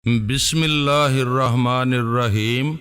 بسم اللہ الرحمن الرحیم۔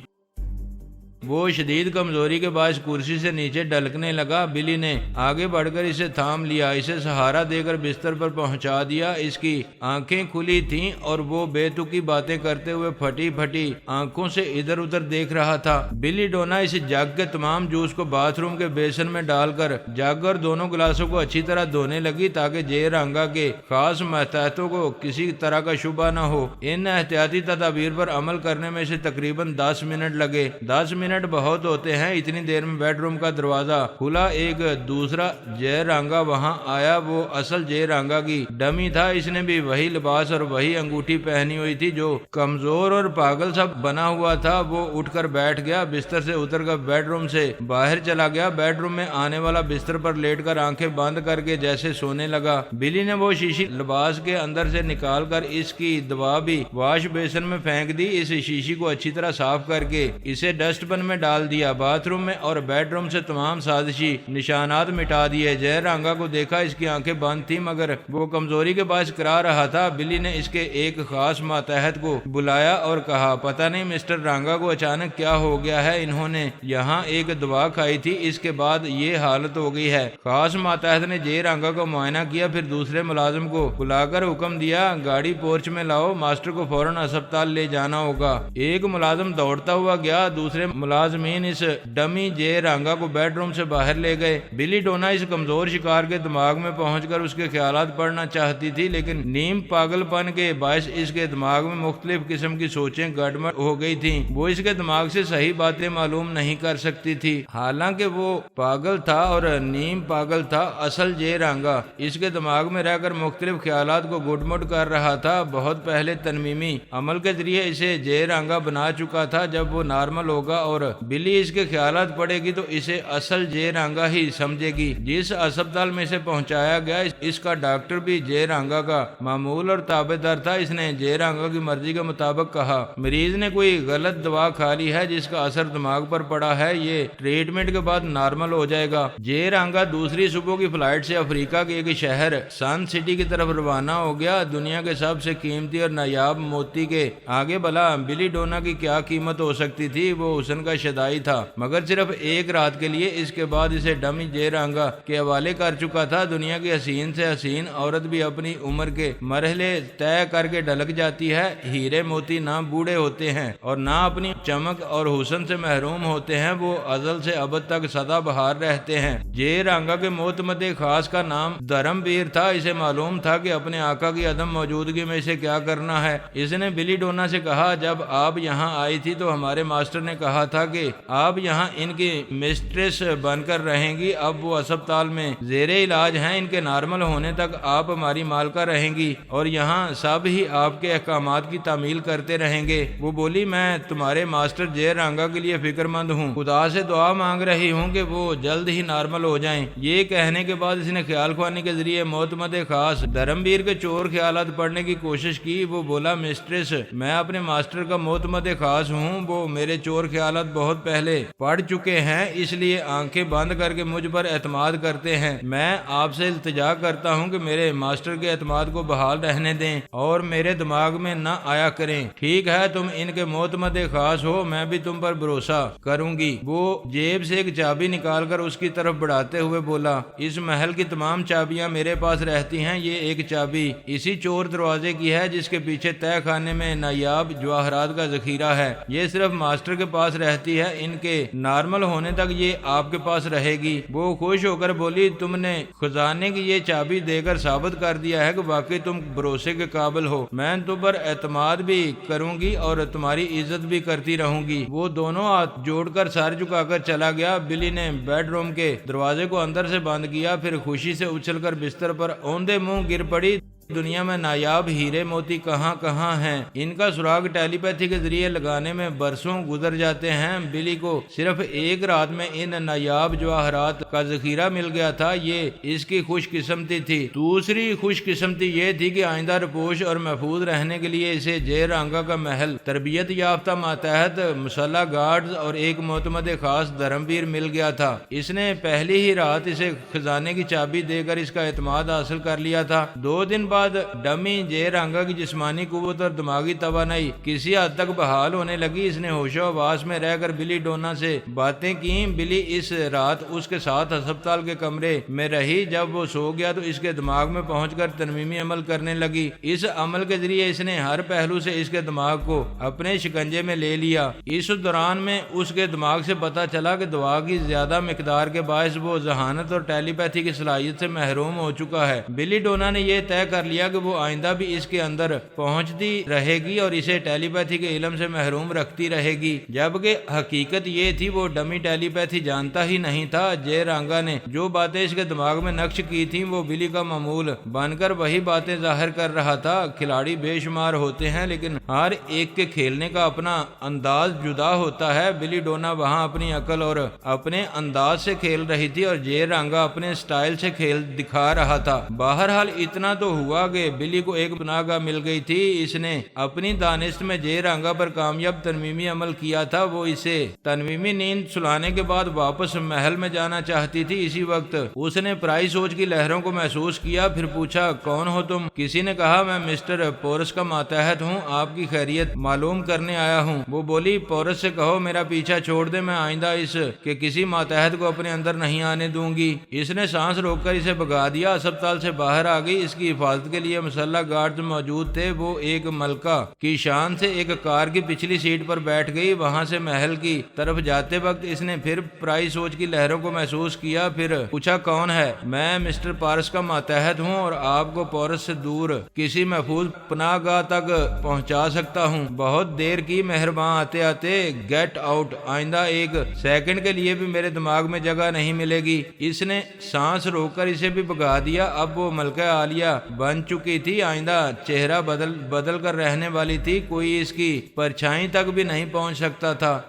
وہ شدید کمزوری کے باعث کرسی سے نیچے ڈلکنے لگا۔ بلی نے آگے بڑھ کر اسے تھام لیا، اسے سہارا دے کر بستر پر پہنچا دیا۔ اس کی آنکھیں کھلی تھیں اور وہ بے تکی باتیں کرتے ہوئے پھٹی پھٹی آنکھوں سے ادھر ادھر دیکھ رہا تھا۔ بلی ڈونا اس جگ کے تمام جوس کو باتھ روم کے بیسن میں ڈال کر جگ اور دونوں گلاسوں کو اچھی طرح دھونے لگی تاکہ جے رانگا کے خاص ماتحتوں کو کسی طرح کا شبہ نہ ہو۔ ان احتیاطی تدابیر پر عمل کرنے میں سے تقریباً 10 منٹ لگے۔ 10 منٹ بہت ہوتے ہیں۔ اتنی دیر میں بیڈ روم کا دروازہ کھلا، ایک دوسرا جے رانگا وہاں آیا۔ وہ اصل جے رانگا کی ڈمی تھا۔ اس نے بھی وہی لباس اور وہی انگوٹھی پہنی ہوئی تھی۔ جو کمزور اور پاگل سا بنا ہوا تھا وہ اٹھ کر بیٹھ گیا، بستر سے اتر کر بیڈ روم سے باہر چلا گیا۔ بیڈ روم میں آنے والا بستر پر لیٹ کر آنکھیں بند کر کے جیسے سونے لگا۔ بلی نے وہ شیشی لباس کے اندر سے نکال کر اس کی دوا بھی واش بیسن میں پھینک دی۔ اس شیشی کو اچھی طرح صاف کر کے اسے ڈسٹ بن میں ڈال دیا۔ باتھ روم میں اور بیڈ روم سے تمام سازشی نشانات مٹا دیے۔ جے رانگا کو دیکھا، اس کی آنکھیں بند تھیں مگر وہ کمزوری کے باعث کرا رہا تھا۔ بلی نے اس کے ایک خاص ماتحت کو بلایا اور کہا، پتہ نہیں مسٹر رانگا کو اچانک کیا ہو گیا ہے، انہوں نے یہاں ایک دوا کھائی تھی، اس کے بعد یہ حالت ہو گئی ہے۔ خاص ماتحت نے جے رانگا کو معائنہ کیا، پھر دوسرے ملازم کو بلا کر حکم دیا، گاڑی پورچ میں لاؤ، ماسٹر کو فوراً ہسپتال لے جانا ہوگا۔ ایک ملازم دوڑتا ہوا گیا، دوسرے ملازمین اس ڈمی جے رانگا کو بیڈ روم سے باہر لے گئے۔ بلی ڈونا اس کمزور شکار کے دماغ میں پہنچ کر اس کے خیالات پڑھنا چاہتی تھی، لیکن نیم پاگل پن کے باعث اس کے دماغ میں مختلف قسم کی سوچیں گڑبڑ ہو گئی تھیں۔ وہ اس کے دماغ سے صحیح باتیں معلوم نہیں کر سکتی تھی۔ حالانکہ وہ پاگل تھا اور نیم پاگل تھا، اصل جے رانگا اس کے دماغ میں رہ کر مختلف خیالات کو گڈ مڈ کر رہا تھا۔ بہت پہلے تنمیمی عمل کے ذریعے اسے جے رانگا بنا چکا تھا۔ جب وہ نارمل ہوگا اور بلی اس کے خیالات پڑے گی تو اسے اصل جے رانگا ہی سمجھے گی۔ جس ہسپتال میں اسے پہنچایا گیا، اس کا ڈاکٹر بھی جے رانگا کا معمول اور تابع دار تھا۔ اس نے جے رانگا کی مرضی کے مطابق کہا، مریض نے کوئی غلط دوا کھا لی ہے جس کا اثر دماغ پر پڑا ہے، یہ ٹریٹمنٹ کے بعد نارمل ہو جائے گا۔ جے رانگا دوسری صبح کی فلائٹ سے افریقہ کے ایک شہر سن سٹی کی طرف روانہ ہو گیا۔ دنیا کے سب سے قیمتی اور نایاب موتی کے آگے بلا بلی ڈونا کی کیا قیمت ہو سکتی تھی؟ وہ حسن کا شدائی تھا مگر صرف ایک رات کے لیے۔ اس کے بعد اسے ڈمی جے رانگا کے حوالے کر چکا تھا۔ دنیا کی حسین سے حسین عورت بھی اپنی عمر کے مرحلے طے کر کے ڈھلک جاتی ہے۔ ہیرے موتی نہ بوڑھے ہوتے ہیں اور نہ اپنی چمک اور حسن سے محروم ہوتے ہیں، وہ ازل سے ابد تک سدا بہار رہتے ہیں۔ جے رانگا کے معتمد خاص کا نام دھرم ویر تھا۔ اسے معلوم تھا کہ اپنے آقا کی عدم موجودگی میں اسے کیا کرنا ہے۔ اس نے بلی ڈونا سے کہا، جب آپ یہاں آئی تھی تو ہمارے ماسٹر نے کہا تھا کہ آپ یہاں ان کی مسٹریس بن کر رہیں گی۔ اب وہ اسپتال میں زیر علاج ہیں، ان کے نارمل ہونے تک آپ ہماری مالکہ رہیں گی اور یہاں سب ہی آپ کے احکامات کی تعمیل کرتے رہیں گے۔ وہ بولی، میں تمہارے ماسٹر جے رانگا کے لیے فکر مند ہوں، خدا سے دعا مانگ رہی ہوں کہ وہ جلد ہی نارمل ہو جائیں۔ یہ کہنے کے بعد اس نے خیال خوانی کے ذریعے معتمد خاص دھرم ویر کے چور خیالات پڑھنے کی کوشش کی۔ وہ بولا، مسٹریس، میں اپنے ماسٹر کا معتمد خاص ہوں، وہ میرے چور خیالات بہت پہلے پڑھ چکے ہیں، اس لیے آنکھیں بند کر کے مجھ پر اعتماد کرتے ہیں۔ میں آپ سے التجا کرتا ہوں کہ میرے ماسٹر کے اعتماد کو بحال رہنے دیں اور میرے دماغ میں نہ آیا کریں۔ ٹھیک ہے، تم ان کے معتمد خاص ہو، میں بھی تم پر بھروسہ کروں گی۔ وہ جیب سے ایک چابی نکال کر اس کی طرف بڑھاتے ہوئے بولا، اس محل کی تمام چابیاں میرے پاس رہتی ہیں، یہ ایک چابی اسی چور دروازے کی ہے جس کے پیچھے تہہ خانے میں نایاب جواہرات کا ذخیرہ ہے۔ یہ صرف ماسٹر کے پاس رہتی ہے، ان کے نارمل ہونے تک یہ آپ کے پاس رہے گی۔ وہ خوش ہو کر بولی، تم نے خزانے کی یہ چابی دے کر ثابت کر دیا ہے کہ واقعی تم بھروسے کے قابل ہو۔ میں تم پر اعتماد بھی کروں گی اور تمہاری عزت بھی کرتی رہوں گی۔ وہ دونوں ہاتھ جوڑ کر سر جھکا کر چلا گیا۔ بلی نے بیڈ روم کے دروازے کو اندر سے بند کیا، پھر خوشی سے اچھل کر بستر پر اوندے منہ گر پڑی۔ دنیا میں نایاب ہیرے موتی کہاں کہاں ہیں، ان کا سراغ ٹیلی پیتھی کے ذریعے لگانے میں برسوں گزر جاتے ہیں۔ بلی کو صرف ایک رات میں ان نایاب جواہرات کا ذخیرہ مل گیا تھا، یہ اس کی خوش قسمتی تھی۔ دوسری خوش قسمتی یہ تھی کہ آئندہ رپوش اور محفوظ رہنے کے لیے اسے جے رانگا کا محل، تربیت یافتہ ماتحت، مسلح گارڈز اور ایک معتمد خاص دھرم ویر مل گیا تھا۔ اس نے پہلی ہی رات اسے خزانے کی چابی دے کر اس کا اعتماد حاصل کر لیا تھا۔ 2 دن بعد بعد ڈمی جے رانگا کی جسمانی قوت اور دماغی توانائی کسی حد تک بحال ہونے لگی۔ اس نے ہوش و حواس میں رہ کر بلی ڈونا سے باتیں کی۔ بلی اس رات اس کے ساتھ ہسپتال کے کمرے میں رہی۔ جب وہ سو گیا تو اس کے دماغ میں پہنچ کر ترمیمی عمل کرنے لگی۔ اس عمل کے ذریعے اس نے ہر پہلو سے اس کے دماغ کو اپنے شکنجے میں لے لیا۔ اس دوران میں اس کے دماغ سے پتہ چلا کہ دوا کی زیادہ مقدار کے باعث وہ ذہانت اور ٹیلی پیتھی کی صلاحیت سے محروم ہو چکا ہے۔ بلی ڈونا نے یہ طے کر لیا کہ وہ آئندہ بھی اس کے اندر پہنچتی رہے گی اور اسے ٹیلی پیتھی کے علم سے محروم رکھتی رہے گی، جبکہ حقیقت یہ تھی وہ ڈمی ٹیلی پیتھی جانتا ہی نہیں تھا۔ جے رانگا نے جو باتیں اس کے دماغ میں نقش کی تھیں وہ بلی کا معمول بن کر وہی باتیں ظاہر کر رہا تھا۔ کھلاڑی بے شمار ہوتے ہیں لیکن ہر ایک کے کھیلنے کا اپنا انداز جدا ہوتا ہے۔ بلی ڈونا وہاں اپنی عقل اور اپنے انداز سے کھیل رہی تھی اور جے رانگا اپنے سٹائل سے کھیل دکھا رہا تھا۔ بہرحال اتنا تو ہوا کہ بلی کو ایک پناہ گاہ مل گئی تھی۔ اس نے اپنی دانست میں جے رانگا پر کامیاب ترمیمی عمل کیا تھا۔ وہ اسے ترمیمی نیند سلانے کے بعد واپس محل میں جانا چاہتی تھی۔ اسی وقت اس نے پرائی سوچ کی لہروں کو محسوس کیا۔ پھر پوچھا، کون ہو تم؟ کسی نے کہا، میں مسٹر پورس کا ماتحت ہوں، آپ کی خیریت معلوم کرنے آیا ہوں۔ وہ بولی، پورس سے کہو میرا پیچھا چھوڑ دے، میں آئندہ اس کے کسی ماتحت کو اپنے اندر نہیں آنے دوں گی۔ اس نے سانس روک کر اسے بھگا دیا۔ اسپتال سے باہر آ گئی۔ اس کی حفاظت کے لیے مسلح گارڈز موجود تھے۔ وہ ایک ملکہ کی شان سے ایک کار کی پچھلی سیٹ پر بیٹھ گئی۔ وہاں سے محل کی طرف جاتے وقت اس نے پھر پرائی سوچ کی لہروں کو محسوس کیا۔ پھر پوچھا، کون ہے؟ میں مسٹر پارس کا ماتحت ہوں اور آپ کو پورس سے دور کسی محفوظ پناہ گاہ تک پہنچا سکتا ہوں۔ بہت دیر کی، مہربان آتے آتے گیٹ آؤٹ۔ آئندہ ایک سیکنڈ کے لیے بھی میرے دماغ میں جگہ نہیں ملے گی۔ اس نے سانس روک کر اسے بھی بھگا دیا۔ اب وہ ملکہ عالیہ بن چکی تھی۔ آئندہ چہرہ بدل کر رہنے والی تھی۔ کوئی اس کی پرچھائی تک بھی نہیں پہنچ سکتا تھا۔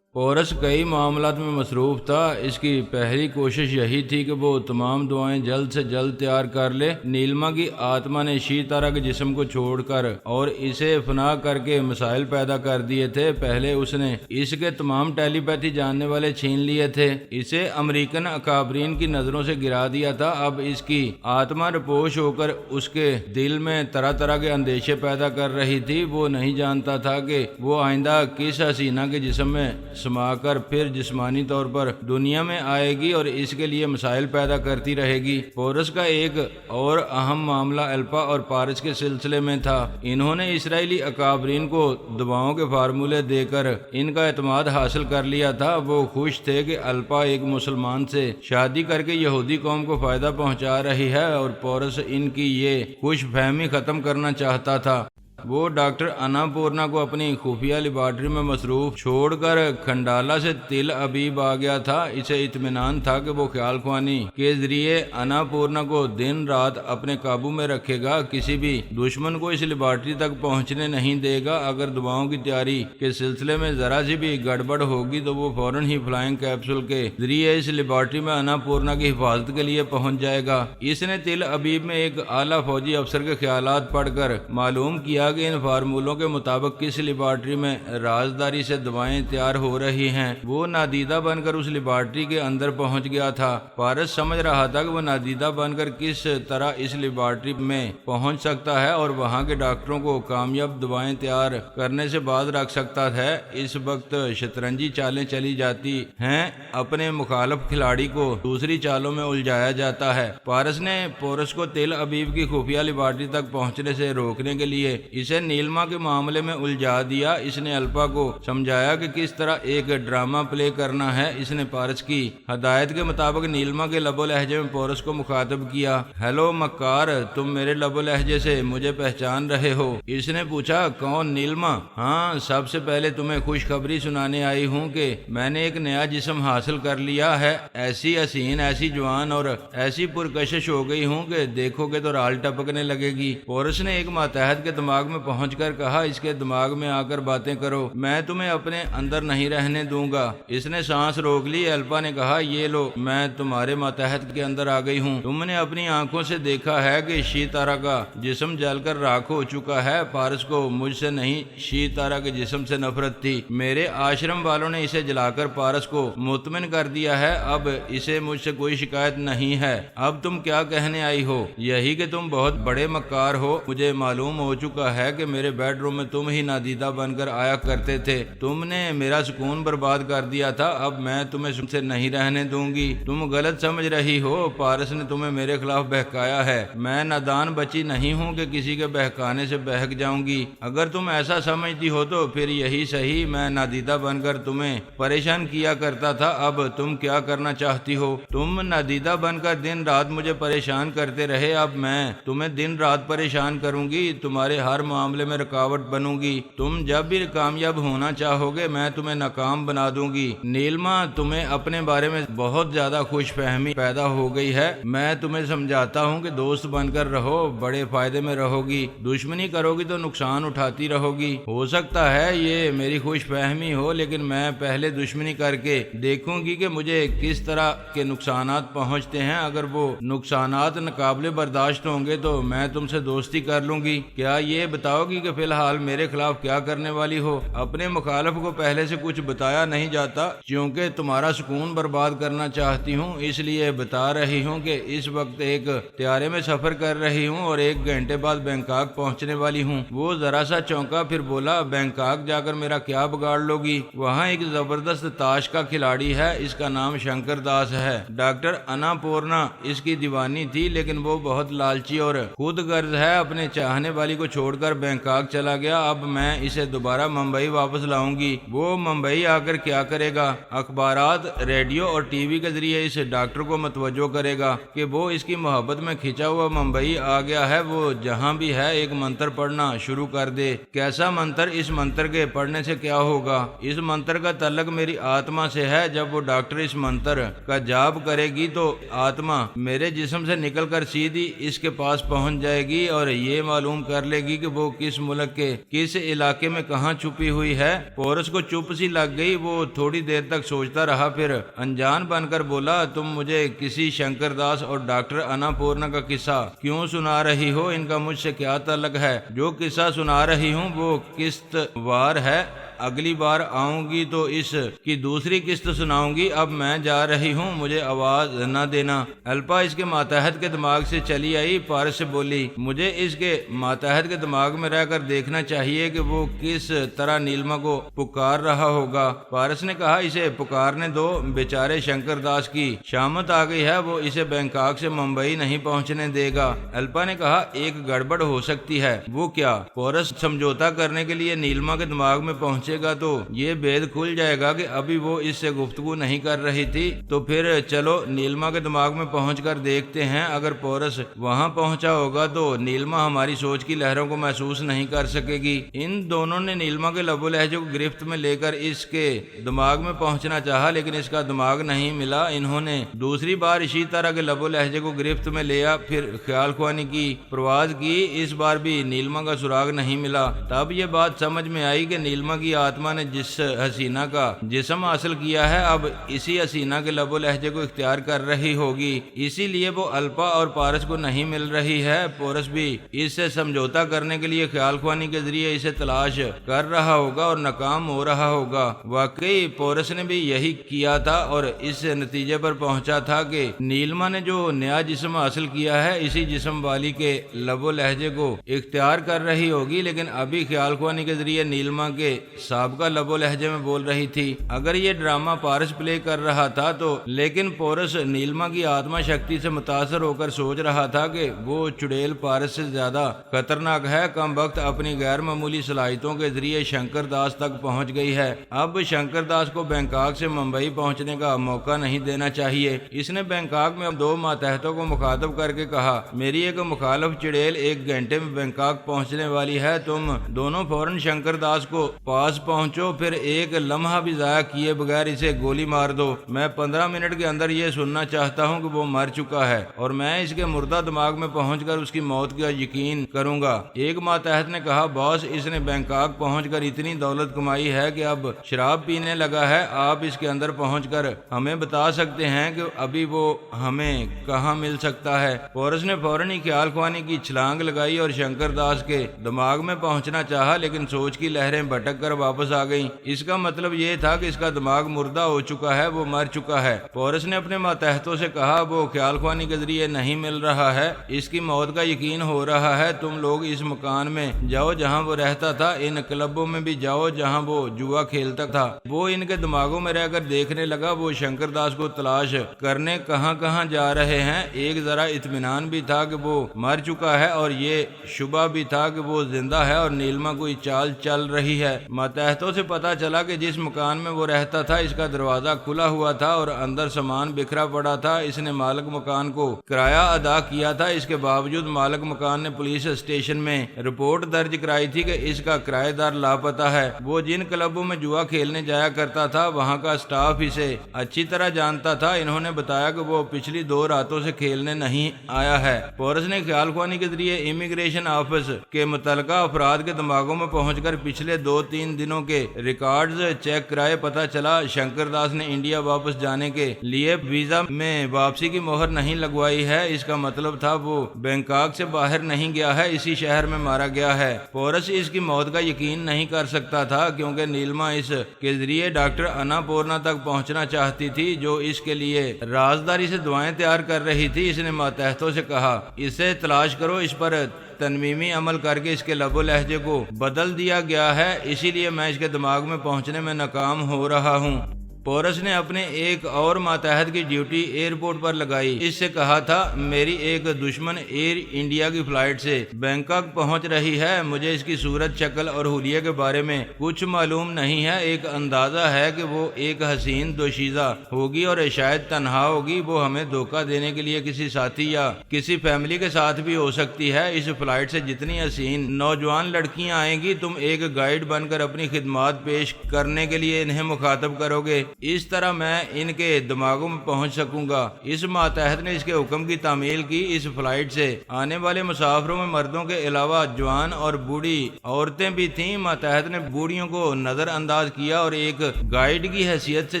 پورس کئی معاملات میں مصروف تھا۔ اس کی پہلی کوشش یہی تھی کہ وہ تمام دعائیں جلد سے جلد تیار کر لے۔ نیلما کی آتما نے شیتارا کے جسم کو چھوڑ کر اور اسے فنا کر کے مسائل پیدا کر دیے تھے۔ پہلے اس نے اس کے تمام ٹیلی پیتھی جاننے والے چھین لیے تھے۔ اسے امریکن اکابرین کی نظروں سے گرا دیا تھا۔ اب اس کی آتما رپوش ہو کر اس کے دل میں طرح طرح کے اندیشے پیدا کر رہی تھی۔ وہ نہیں جانتا تھا کہ وہ آئندہ کس حسینہ کے جسم میں سما کر پھر جسمانی طور پر دنیا میں آئے گی اور اس کے لیے مسائل پیدا کرتی رہے گی۔ پورس کا ایک اور اہم معاملہ الپا اور پارس کے سلسلے میں تھا۔ انہوں نے اسرائیلی اکابرین کو دعاؤں کے فارمولے دے کر ان کا اعتماد حاصل کر لیا تھا۔ وہ خوش تھے کہ الپا ایک مسلمان سے شادی کر کے یہودی قوم کو فائدہ پہنچا رہی ہے اور پورس ان کی یہ خوش فہمی ختم کرنا چاہتا تھا۔ وہ ڈاکٹر انا پورنا کو اپنی خفیہ لیبارٹری میں مصروف چھوڑ کر کھنڈالہ سے تل ابیب آ گیا تھا۔ اسے اطمینان تھا کہ وہ خیال خوانی کے ذریعے انا پورنا کو دن رات اپنے قابو میں رکھے گا، کسی بھی دشمن کو اس لیبارٹری تک پہنچنے نہیں دے گا۔ اگر دعاؤں کی تیاری کے سلسلے میں ذرا سی بھی گڑبڑ ہوگی تو وہ فوراً ہی فلائنگ کیپسول کے ذریعے اس لیبارٹری میں انا پورنا کی حفاظت کے لیے پہنچ جائے گا۔ اس نے تل ابیب میں ایک اعلیٰ فوجی افسر کے خیالات پڑھ کر معلوم کیا کہ ان فارمولوں کے مطابق کس لیبارٹری میں رازداری سے دوائیں تیار ہو رہی ہیں۔ وہ نادیدہ بن کر اس لیبارٹری کے اندر پہنچ گیا تھا۔ پارس سمجھ رہا تھا کہ وہ نادیدہ بن کر کس طرح اس لیبارٹری میں پہنچ سکتا ہے اور وہاں کے ڈاکٹروں کو کامیاب دوائیں تیار کرنے سے باز رکھ سکتا ہے۔ اس وقت شطرنجی چالیں چلی جاتی ہیں، اپنے مخالف کھلاڑی کو دوسری چالوں میں الجھایا جاتا ہے۔ پارس نے پورس کو تل ابیب کی خفیہ لیبارٹری تک پہنچنے سے روکنے کے لیے اسے نیلما کے معاملے میں الجھا دیا۔ اس نے الپا کو سمجھایا کہ کس طرح ایک ڈرامہ پلے کرنا ہے۔ اس نے پارس کی ہدایت کے مطابق نیلما کے لب و لہجے میں پورس کو مخاطب کیا۔ ہیلو مکار، تم میرے لب و لہجے سے مجھے پہچان رہے ہو؟ اس نے پوچھا۔ کون؟ نیلما۔ ہاں، سب سے پہلے تمہیں خوشخبری سنانے آئی ہوں کہ میں نے ایک نیا جسم حاصل کر لیا ہے۔ ایسی حسین، ایسی جوان اور ایسی پرکشش ہو گئی ہوں کہ دیکھو گے تو رال ٹپکنے لگے گی۔ پورس نے ایک ماتحت کے دماغ میں پہنچ کر کہا اس کے دماغ میں آ کر باتیں کرو، میں تمہیں اپنے اندر نہیں رہنے دوں گا۔ اس نے سانس روک لی۔ الپا نے کہا یہ لو، میں تمہارے ماتحت کے اندر آ گئی ہوں۔ تم نے اپنی آنکھوں سے دیکھا ہے کہ شیتارا کا جسم جل کر راکھ ہو چکا ہے۔ پارس کو مجھ سے نہیں شیتارا کے جسم سے نفرت تھی۔ میرے آشرم والوں نے اسے جلا کر پارس کو مطمئن کر دیا ہے، اب اسے مجھ سے کوئی شکایت نہیں ہے۔ اب تم کیا کہنے آئی ہو؟ یہی کہ تم بہت بڑے مکار ہو۔ مجھے معلوم ہو چکا ہے کہ میرے بیڈ روم میں تم ہی نادیدہ بن کر آیا کرتے تھے۔ تم نے میرا سکون برباد کر دیا تھا، اب میں تمہیں سے نہیں رہنے دوں گی۔ تم غلط سمجھ رہی ہو، پارس نے تمہیں میرے خلاف بہکایا ہے۔ میں نادان بچی نہیں ہوں کہ کسی کے بہکانے سے بہک جاؤں گی۔ اگر تم ایسا سمجھتی ہو تو پھر یہی صحیح، میں نادیدہ بن کر تمہیں پریشان کیا کرتا تھا۔ اب تم کیا کرنا چاہتی ہو؟ تم نادیدہ بن کر دن رات مجھے پریشان کرتے رہے، اب میں تمہیں دن رات پریشان کروں گی، تمہارے ہر معاملے میں رکاوٹ بنوں گی۔ تم جب بھی کامیاب ہونا چاہو گے میں تمہیں ناکام بنا دوں گی۔ نیلما، تمہیں اپنے بارے میں بہت زیادہ خوش فہمی پیدا ہو گئی ہے۔ میں تمہیں سمجھاتا ہوں کہ دوست بن کر رہو، بڑے فائدے میں رہو گی۔ دشمنی کرو گی تو نقصان اٹھاتی رہو گی۔ ہو سکتا ہے یہ میری خوش فہمی ہو، لیکن میں پہلے دشمنی کر کے دیکھوں گی کہ مجھے کس طرح کے نقصانات پہنچتے ہیں۔ اگر وہ نقصانات ناقابل برداشت ہوں گے تو میں تم سے دوستی کر لوں گی۔ کیا یہ بتاؤ گی کہ فی الحال میرے خلاف کیا کرنے والی ہو؟ اپنے مخالف کو پہلے سے کچھ بتایا نہیں جاتا، کیونکہ تمہارا سکون برباد کرنا چاہتی ہوں، اس لیے بتا رہی ہوں کہ اس وقت ایک طیارے میں سفر کر رہی ہوں اور 1 گھنٹے بعد بینکاک پہنچنے والی ہوں۔ وہ ذرا سا چونکا، پھر بولا بینکاک جا کر میرا کیا بگاڑ لو گی؟ وہاں ایک زبردست تاش کا کھلاڑی ہے، اس کا نام شنکر داس ہے۔ ڈاکٹر انا پورنا اس کی دیوانی تھی، لیکن وہ بہت لالچی اور خود غرض ہے، اپنے چاہنے والی کو چھوڑ کر بینکاک چلا گیا۔ اب میں اسے دوبارہ ممبئی واپس لاؤں گی۔ وہ ممبئی آ کر کیا کرے گا؟ اخبارات، ریڈیو اور ٹی وی کے ذریعے اس ڈاکٹر کو متوجہ کرے گا کہ وہ اس کی محبت میں کھنچا ہوا ممبئی آ گیا ہے۔ وہ جہاں بھی ہے ایک منتر پڑھنا شروع کر دے۔ کیسا منتر؟ اس منتر کے پڑھنے سے کیا ہوگا؟ اس منتر کا تعلق میری آتما سے ہے۔ جب وہ ڈاکٹر اس منتر کا جاب کرے گی تو آتما میرے جسم سے نکل کر سیدھی اس کے پاس پہنچ جائے گی اور یہ معلوم کر لے گی کہ وہ کس ملک کے کس علاقے میں کہاں چھپی ہوئی ہے۔ پورس کو چپ سی لگ گئی، وہ تھوڑی دیر تک سوچتا رہا، پھر انجان بن کر بولا تم مجھے کسی شنکر داس اور ڈاکٹر انا پورنا کا قصہ کیوں سنا رہی ہو؟ ان کا مجھ سے کیا تعلق ہے؟ جو قصہ سنا رہی ہوں وہ قسط وار ہے، اگلی بار آؤں گی تو اس کی دوسری قسط سناؤں گی۔ اب میں جا رہی ہوں، مجھے آواز نہ دینا۔ الپا اس کے ماتحت کے دماغ سے چلی آئی، پارس سے بولی مجھے اس کے ماتحت کے دماغ میں رہ کر دیکھنا چاہیے کہ وہ کس طرح نیلما کو پکار رہا ہوگا۔ پارس نے کہا اسے پکارنے دو، بیچارے شنکر داس کی شامت آ گئی ہے، وہ اسے بینکاک سے ممبئی نہیں پہنچنے دے گا۔ الپا نے کہا ایک گڑبڑ ہو سکتی ہے۔ وہ کیا؟ پورس سمجھوتا کرنے کے لیے نیلما کے دماغ میں پہنچے گا تو یہ بید کھل جائے گا کہ ابھی وہ اس سے گفتگو نہیں کر رہی تھی۔ تو پھر چلو نیلما کے دماغ میں پہنچ کر دیکھتے ہیں۔ اگر پورس وہاں پہنچا ہوگا تو نیلما ہماری سوچ کی لہروں کو محسوس نہیں کر سکے گی۔ ان دونوں نے نیلما کے لب و لہجے کو گرفت میں لے کر اس کے دماغ میں پہنچنا چاہا، لیکن اس کا دماغ نہیں ملا۔ انہوں نے دوسری بار اسی طرح کے لب و لہجے کو گرفت میں لیا، پھر خیال خوانی کی پرواز کی، اس بار بھی نیلما کا سراغ نہیں ملا۔ تب یہ بات سمجھ میں آئی کہ نیلما کی آتما نے جس حسینہ کا جسم حاصل کیا ہے اب اسی حسینہ کے لب و لہجے کو اختیار کر رہی ہوگی، اسی لیے وہ الپا اور پارس کو نہیں مل رہی ہے۔ پورس بھی اس سے سمجھوتا کرنے کے لیے خیال خوانی کے ذریعے اسے تلاش کر رہا ہوگا اور ناکام ہو رہا ہوگا۔ واقعی پورس نے بھی یہی کیا تھا اور اس نتیجے پر پہنچا تھا کہ نیلما نے جو نیا جسم حاصل کیا ہے اسی جسم والی کے لب و لہجے کو اختیار کر رہی ہوگی، لیکن ابھی خیال خوانی کے ذریعے نیلما کے سابقہ لب و لہجے میں بول رہی تھی۔ اگر یہ ڈرامہ پارس پلے کر رہا تھا تو لیکن پورس نیلما کی آتما شکتی سے متاثر ہو کر سوچ رہا تھا کہ وہ چڑیل پارس سے زیادہ خطرناک ہے۔ کم وقت اپنی غیر معمولی صلاحیتوں کے ذریعے شنکر داس تک پہنچ گئی ہے۔ اب شنکر داس کو بینکاک سے ممبئی پہنچنے کا موقع نہیں دینا چاہیے۔ اس نے بینکاک میں 2 ماتحتوں کو مخاطب کر کے کہا میری ایک مخالف چڑیل 1 گھنٹے میں بینکاک پہنچنے والی ہے، تم دونوں فوراً شنکر داس کو پاس پہنچو، پھر ایک لمحہ بھی ضائع کیے بغیر اسے گولی مار دو۔ میں 15 منٹ کے اندر یہ سننا چاہتا ہوں کہ وہ مر چکا ہے اور میں اس کے مردہ دماغ میں پہنچ کر اس کی موت کا یقین کروں گا۔ ایک ماتحت نے کہا باس اس نے بینکاک پہنچ کر اتنی دولت کمائی ہے کہ اب شراب پینے لگا ہے، آپ اس کے اندر پہنچ کر ہمیں بتا سکتے ہیں کہ ابھی وہ ہمیں کہاں مل سکتا ہے؟ پورس نے فوراً ہی خیال خوانی کی چھلانگ لگائی اور شنکر داس کے دماغ میں پہنچنا چاہا، لیکن سوچ کی لہریں بھٹک کر واپس آ گئیں۔ اس کا مطلب یہ تھا کہ اس کا دماغ مردہ ہو چکا ہے، وہ مر چکا ہے۔ پورس نے اپنے ماتحتوں سے کہا وہ خیال خوانی کے ذریعے نہیں مل رہا ہے، اس کی موت کا یقین ہو رہا ہے، تم لوگ اس مکان میں جاؤ جہاں وہ رہتا تھا، ان کلبوں میں بھی جاؤ جہاں وہ جوا کھیلتا تھا۔ وہ ان کے دماغوں میں رہ کر دیکھنے لگا، وہ شنکر داس کو تلاش کرنے کہاں کہاں جا رہے ہیں۔ ایک ذرا اطمینان بھی تھا کہ وہ مر چکا ہے، اور یہ شبہ بھی تھا کہ وہ زندہ ہے اور نیلما کوئی چال چل رہی ہے۔ ماتحتوں سے پتا چلا کہ جس مکان میں وہ رہتا تھا اس کا دروازہ کھلا ہوا تھا اور اندر سامان بکھرا پڑا تھا۔ اس نے مالک مکان کو کرایہ ادا کیا تھا، اس کے باوجود مالک مکان نے پولیس اسٹیشن میں رپورٹ درج کرائی تھی کہ اس کا کرایہ دار لاپتہ ہے۔ وہ جن کلبوں میں جوا کھیلنے جایا کرتا تھا وہاں کا اسٹاف اسے اچھی طرح جانتا تھا۔ انہوں نے بتایا کہ وہ پچھلی 2 راتوں سے کھیلنے نہیں آیا ہے۔ پورس نے خیال خوانی کے ذریعے امیگریشن آفس کے متعلقہ افراد کے دماغوں میں پہنچ کر پچھلے 2-3 دنوں کے ریکارڈز چیک کرائے۔ پتہ چلا شنکر داس نے انڈیا واپس جانے کے لیے ویزا میں واپسی کی مہر نہیں لگوائی ہے، اس کا مطلب تھا وہ بینکاک سے باہر نہیں گیا ہے، اسی شہر میں مارا گیا ہے۔ پورس اس کی موت کا یقین نہیں کر سکتا تھا کیونکہ نیلما اس کے ذریعے ڈاکٹر انا پورنا تک پہنچنا چاہتی تھی جو اس کے لیے رازداری سے دعائیں تیار کر رہی تھی۔ اس نے ماتحتوں سے کہا اسے تلاش کرو، اس پر تنویمی عمل کر کے اس کے لب و لہجے کو بدل دیا گیا ہے، اسی لیے میں اس کے دماغ میں پہنچنے میں ناکام ہو رہا ہوں۔ پورس نے اپنے ایک اور ماتحت کی ڈیوٹی ایئرپورٹ پر لگائی۔ اس سے کہا تھا میری ایک دشمن ایئر انڈیا کی فلائٹ سے بینکاک پہنچ رہی ہے، مجھے اس کی صورت شکل اور حلیے کے بارے میں کچھ معلوم نہیں ہے، ایک اندازہ ہے کہ وہ ایک حسین دوشیزہ ہوگی اور شاید تنہا ہوگی، وہ ہمیں دھوکہ دینے کے لیے کسی ساتھی یا کسی فیملی کے ساتھ بھی ہو سکتی ہے۔ اس فلائٹ سے جتنی حسین نوجوان لڑکیاں آئیں گی تم ایک گائیڈ بن کر اپنی خدمات پیش کرنے کے لیے انہیں مخاطب کرو گے، اس طرح میں ان کے دماغوں میں پہنچ سکوں گا۔ اس ماتحت نے اس کے حکم کی تعمیل کی۔ اس فلائٹ سے آنے والے مسافروں میں مردوں کے علاوہ جوان اور بوڑھی عورتیں بھی تھیں۔ ماتحت نے بوڑھیوں کو نظر انداز کیا اور ایک گائیڈ کی حیثیت سے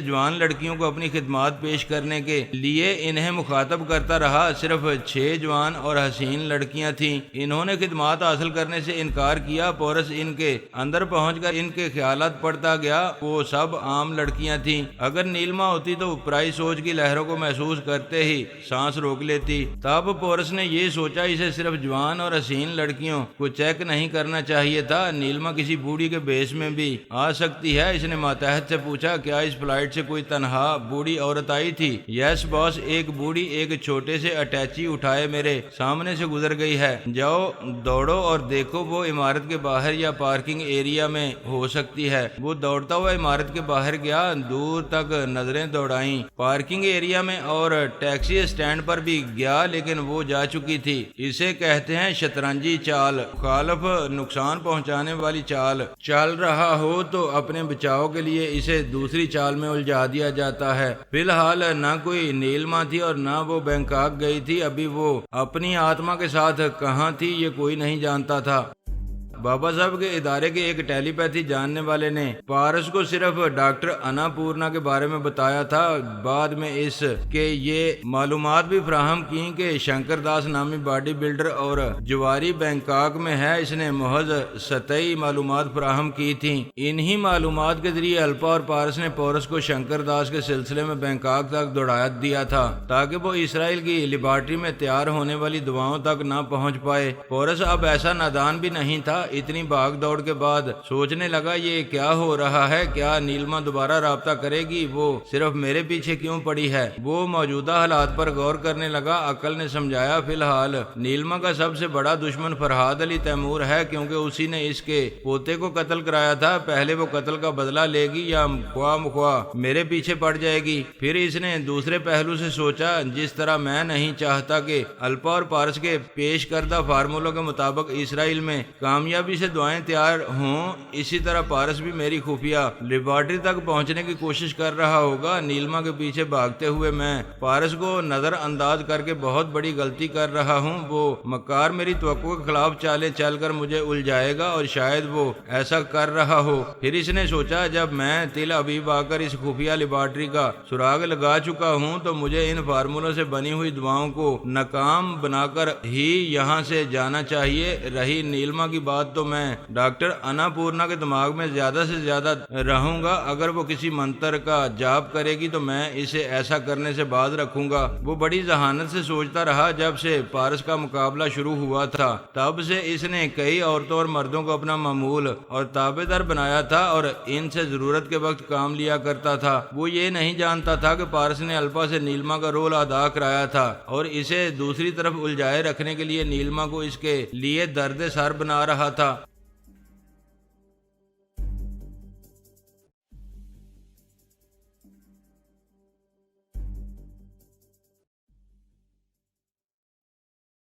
جوان لڑکیوں کو اپنی خدمات پیش کرنے کے لیے انہیں مخاطب کرتا رہا۔ صرف 6 جوان اور حسین لڑکیاں تھیں، انہوں نے خدمات حاصل کرنے سے انکار کیا۔ پورس ان کے اندر پہنچ کر ان کے خیالات پڑھتا گیا، وہ سب عام لڑکیاں تھیں۔ اگر نیلما ہوتی تو پرائی سوچ کی لہروں کو محسوس کرتے ہی سانس روک لیتی۔ تب پورس نے یہ سوچا اسے صرف جوان اور حسین لڑکیوں کو چیک نہیں کرنا چاہیے تھا، نیلما کسی بوڑھی کے بیس میں بھی آ سکتی ہے۔ اس نے ماتحت سے پوچھا کیا اس فلائٹ سے کوئی تنہا بوڑھی عورت آئی تھی؟ یس باس، ایک بوڑھی ایک چھوٹے سے اٹیچی اٹھائے میرے سامنے سے گزر گئی ہے، جاؤ دوڑو اور دیکھو، وہ عمارت کے باہر یا پارکنگ ایریا میں ہو سکتی ہے۔ وہ دوڑتا ہوا عمارت کے باہر گیا، دور تک نظریں دوڑائیں، پارکنگ ایریا میں اور ٹیکسی اسٹینڈ پر بھی گیا، لیکن وہ جا چکی تھی۔ اسے کہتے ہیں شطرنجی چال، مخالف نقصان پہنچانے والی چال چل رہا ہو تو اپنے بچاؤ کے لیے اسے دوسری چال میں الجھا دیا جاتا ہے۔ فی الحال نہ کوئی نیلما تھی اور نہ وہ بینکاک گئی تھی، ابھی وہ اپنی آتما کے ساتھ کہاں تھی یہ کوئی نہیں جانتا تھا۔ بابا صاحب کے ادارے کے ایک ٹیلی پیتھی جاننے والے نے پارس کو صرف ڈاکٹر انا پورنا کے بارے میں بتایا تھا، بعد میں اس کے یہ معلومات بھی فراہم کی کہ شنکر داس نامی باڈی بلڈر اور جواری بینکاک میں ہے۔ اس نے محض سطحی معلومات فراہم کی تھیں۔ انہی معلومات کے ذریعے الپا اور پارس نے پورس کو شنکر داس کے سلسلے میں بینکاک تک دوڑا دیا تھا تاکہ وہ اسرائیل کی لیبارٹری میں تیار ہونے والی دواؤں تک نہ پہنچ پائے۔ پورس اب ایسا نادان بھی نہیں تھا، اتنی بھاگ دوڑ کے بعد سوچنے لگا یہ کیا ہو رہا ہے، کیا نیلما دوبارہ رابطہ کرے گی، وہ صرف میرے پیچھے کیوں پڑی ہے۔ وہ موجودہ حالات پر غور کرنے لگا۔ عقل نے سمجھایا فی الحال نیلما کا سب سے بڑا دشمن فرحاد علی تیمور ہے، کیونکہ اسی نے اس کے پوتے کو قتل کرایا تھا۔ پہلے وہ قتل کا بدلہ لے گی یا خواہ مخواہ میرے پیچھے پڑ جائے گی۔ پھر اس نے دوسرے پہلو سے سوچا، جس طرح میں نہیں چاہتا کہ الپا اور پارس کے پیش کردہ فارمولوں کے مطابق اسرائیل میں کامیابی جب اسے دعائیں تیار ہوں اسی طرح پارس بھی میری خفیہ لیبارٹری تک پہنچنے کی کوشش کر رہا ہوگا۔ نیلما کے پیچھے بھاگتے ہوئے میں پارس کو نظر انداز کر کے بہت بڑی غلطی کر رہا ہوں۔ وہ مکار میری توقع کے خلاف چالیں چل کر مجھے الجھائے گا اور شاید وہ ایسا کر رہا ہو۔ پھر اس نے سوچا جب میں تل ابیب آ کر اس خفیہ لیبارٹری کا سراغ لگا چکا ہوں تو مجھے ان فارمولوں سے بنی ہوئی دعاؤں کو ناکام بنا کر ہی یہاں سے جانا چاہیے۔ رہی نیلما کی بات تو میں ڈاکٹر انا پورنا کے دماغ میں زیادہ سے زیادہ رہوں گا۔ اگر وہ کسی منتر کا جاپ کرے گی تو میں اسے ایسا کرنے سے باز رکھوں گا۔ وہ بڑی ذہانت سے سوچتا رہا۔ جب سے پارس کا مقابلہ شروع ہوا تھا تب سے اس نے کئی عورتوں اور مردوں کو اپنا معمول اور تابع دار بنایا تھا اور ان سے ضرورت کے وقت کام لیا کرتا تھا۔ وہ یہ نہیں جانتا تھا کہ پارس نے الفا سے نیلما کا رول ادا کرایا تھا اور اسے دوسری طرف الجھائے رکھنے کے لیے نیلما کو اس کے لیے درد سر بنا رہا تھا۔